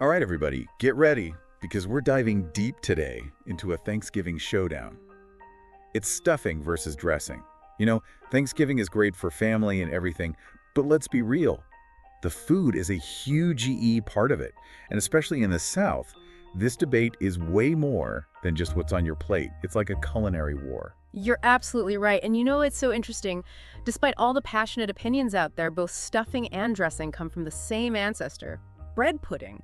All right, everybody, get ready because we're diving deep today into a Thanksgiving showdown. It's stuffing versus dressing. You know, Thanksgiving is great for family and everything, but let's be real. The food is a huge part of it, and especially in the South, this debate is way more than just what's on your plate. It's like a culinary war. You're absolutely right. And you know it's so interesting. Despite all the passionate opinions out there, both stuffing and dressing come from the same ancestor, bread pudding.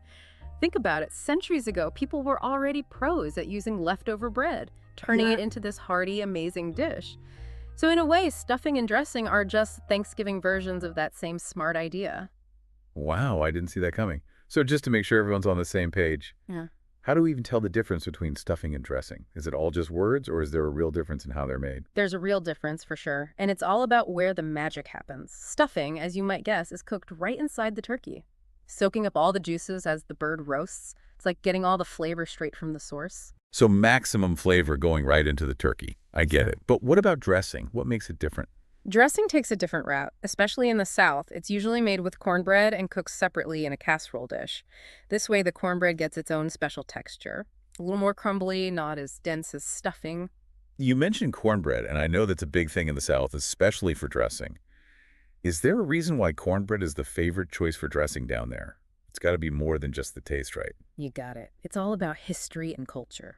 Think about it. Centuries ago, people were already pros at using leftover bread, turning Yeah. it into this hearty, amazing dish. So in a way, stuffing and dressing are just Thanksgiving versions of that same smart idea. Wow, I didn't see that coming. So just to make sure everyone's on the same page, Yeah. how do we even tell the difference between stuffing and dressing? Is it all just words, or is there a real difference in how they're made? There's a real difference for sure, and it's all about where the magic happens. Stuffing, as you might guess, is cooked right inside the turkey, soaking up all the juices as the bird roasts. It's like getting all the flavor straight from the source. So maximum flavor going right into the turkey. I get it. But what about dressing? What makes it different? Dressing takes a different route, especially in the South. It's usually made with cornbread and cooked separately in a casserole dish. This way, the cornbread gets its own special texture. A little more crumbly, not as dense as stuffing. You mentioned cornbread, and I know that's a big thing in the South, especially for dressing. Is there a reason why cornbread is the favorite choice for dressing down there? It's got to be more than just the taste, right? You got it. It's all about history and culture.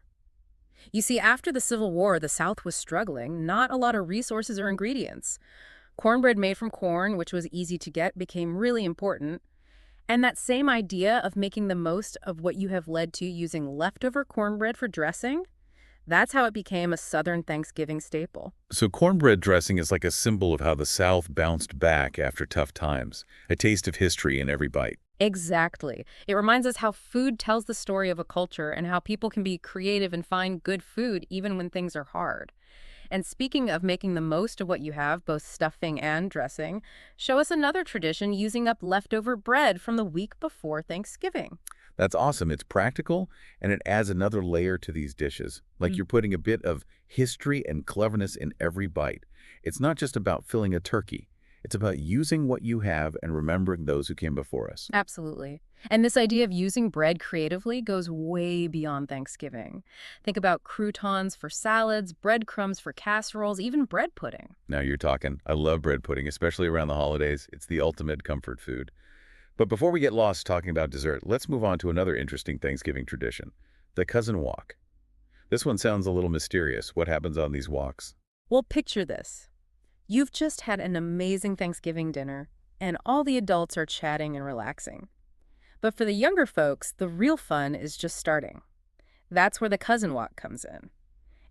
You see, after the Civil War, the South was struggling, not a lot of resources or ingredients. Cornbread made from corn, which was easy to get, became really important. And that same idea of making the most of what you have led to using leftover cornbread for dressing, that's how it became a Southern Thanksgiving staple. So cornbread dressing is like a symbol of how the South bounced back after tough times, a taste of history in every bite. Exactly. It reminds us how food tells the story of a culture and how people can be creative and find good food even when things are hard. And speaking of making the most of what you have, both stuffing and dressing, show us another tradition using up leftover bread from the week before Thanksgiving. That's awesome. It's practical, and it adds another layer to these dishes. Like you're putting a bit of history and cleverness in every bite. It's not just about filling a turkey. It's about using what you have and remembering those who came before us. Absolutely. And this idea of using bread creatively goes way beyond Thanksgiving. Think about croutons for salads, breadcrumbs for casseroles, even bread pudding. Now you're talking. I love bread pudding, especially around the holidays. It's the ultimate comfort food. But before we get lost talking about dessert, let's move on to another interesting Thanksgiving tradition, the cousin walk. This one sounds a little mysterious. What happens on these walks? Well, picture this. You've just had an amazing Thanksgiving dinner, and all the adults are chatting and relaxing. But for the younger folks, the real fun is just starting. That's where the cousin walk comes in.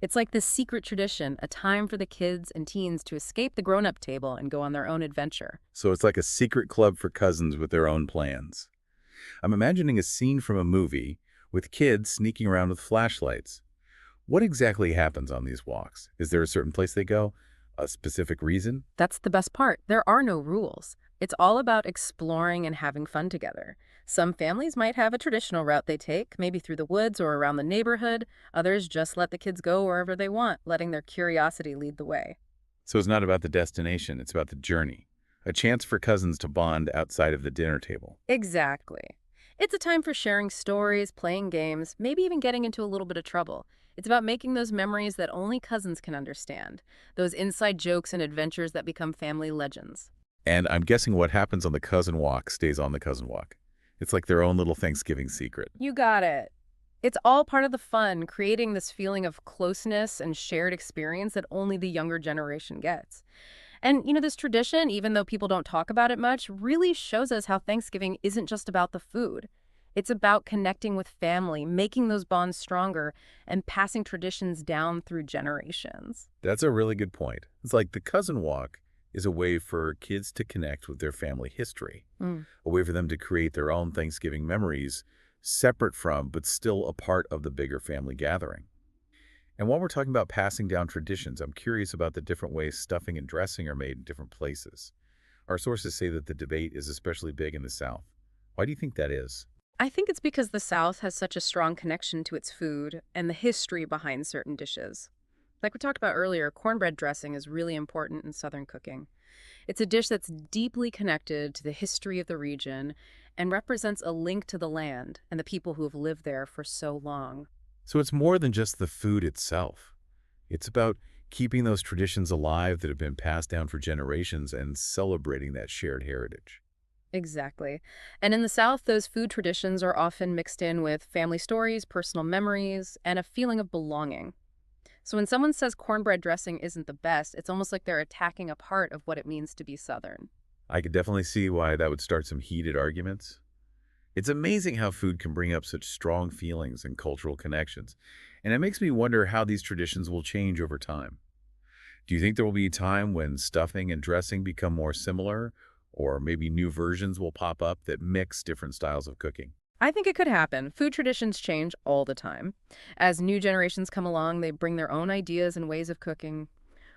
It's like this secret tradition, a time for the kids and teens to escape the grown-up table and go on their own adventure. So it's like a secret club for cousins with their own plans. I'm imagining a scene from a movie with kids sneaking around with flashlights. What exactly happens on these walks? Is there a certain place they go? A specific reason? That's the best part. There are no rules. It's all about exploring and having fun together. Some families might have a traditional route they take, maybe through the woods or around the neighborhood. Others just let the kids go wherever they want, letting their curiosity lead the way. So it's not about the destination, it's about the journey. A chance for cousins to bond outside of the dinner table. Exactly. It's a time for sharing stories, playing games, maybe even getting into a little bit of trouble. It's about making those memories that only cousins can understand, those inside jokes and adventures that become family legends. And I'm guessing what happens on the cousin walk stays on the cousin walk. It's like their own little Thanksgiving secret. You got it. It's all part of the fun, creating this feeling of closeness and shared experience that only the younger generation gets. And, this tradition, even though people don't talk about it much, really shows us how Thanksgiving isn't just about the food. It's about connecting with family, making those bonds stronger, and passing traditions down through generations. That's a really good point. It's like the cousin walk is a way for kids to connect with their family history, Mm. a way for them to create their own Thanksgiving memories, separate from, but still a part of the bigger family gathering. And while we're talking about passing down traditions, I'm curious about the different ways stuffing and dressing are made in different places. Our sources say that the debate is especially big in the South. Why do you think that is? I think it's because the South has such a strong connection to its food and the history behind certain dishes. Like we talked about earlier, cornbread dressing is really important in Southern cooking. It's a dish that's deeply connected to the history of the region, and represents a link to the land and the people who have lived there for so long. So it's more than just the food itself. It's about keeping those traditions alive that have been passed down for generations and celebrating that shared heritage. Exactly. And in the South, those food traditions are often mixed in with family stories, personal memories, and a feeling of belonging. So when someone says cornbread dressing isn't the best, it's almost like they're attacking a part of what it means to be Southern. I could definitely see why that would start some heated arguments. It's amazing how food can bring up such strong feelings and cultural connections, and it makes me wonder how these traditions will change over time. Do you think there will be a time when stuffing and dressing become more similar, or maybe new versions will pop up that mix different styles of cooking? I think it could happen. Food traditions change all the time. As new generations come along, they bring their own ideas and ways of cooking.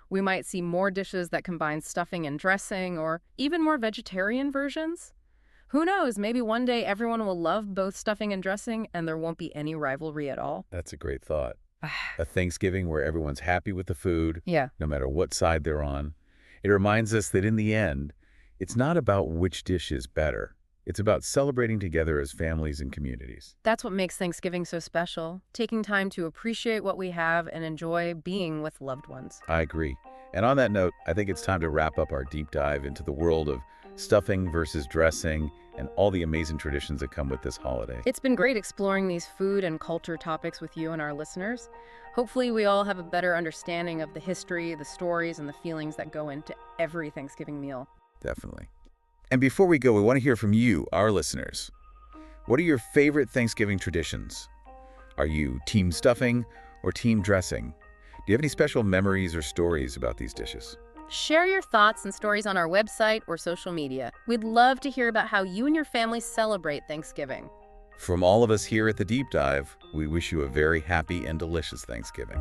We might see more dishes that combine stuffing and dressing, or even more vegetarian versions. Who knows, maybe one day everyone will love both stuffing and dressing and there won't be any rivalry at all. That's a great thought. A Thanksgiving where everyone's happy with the food, Yeah, no matter what side they're on. It reminds us that in the end, it's not about which dish is better. It's about celebrating together as families and communities. that's what makes Thanksgiving so special, taking time to appreciate what we have and enjoy being with loved ones. I agree. And on that note, I think it's time to wrap up our deep dive into the world of stuffing versus dressing and all the amazing traditions that come with this holiday. It's been great exploring these food and culture topics with you and our listeners. Hopefully, we all have a better understanding of the history, the stories, and the feelings that go into every Thanksgiving meal. Definitely. And before we go, we want to hear from you, our listeners. What are your favorite Thanksgiving traditions? Are you team stuffing or team dressing? Do you have any special memories or stories about these dishes? Share your thoughts and stories on our website or social media. We'd love to hear about how you and your family celebrate Thanksgiving. From all of us here at The Deep Dive, we wish you a very happy and delicious Thanksgiving.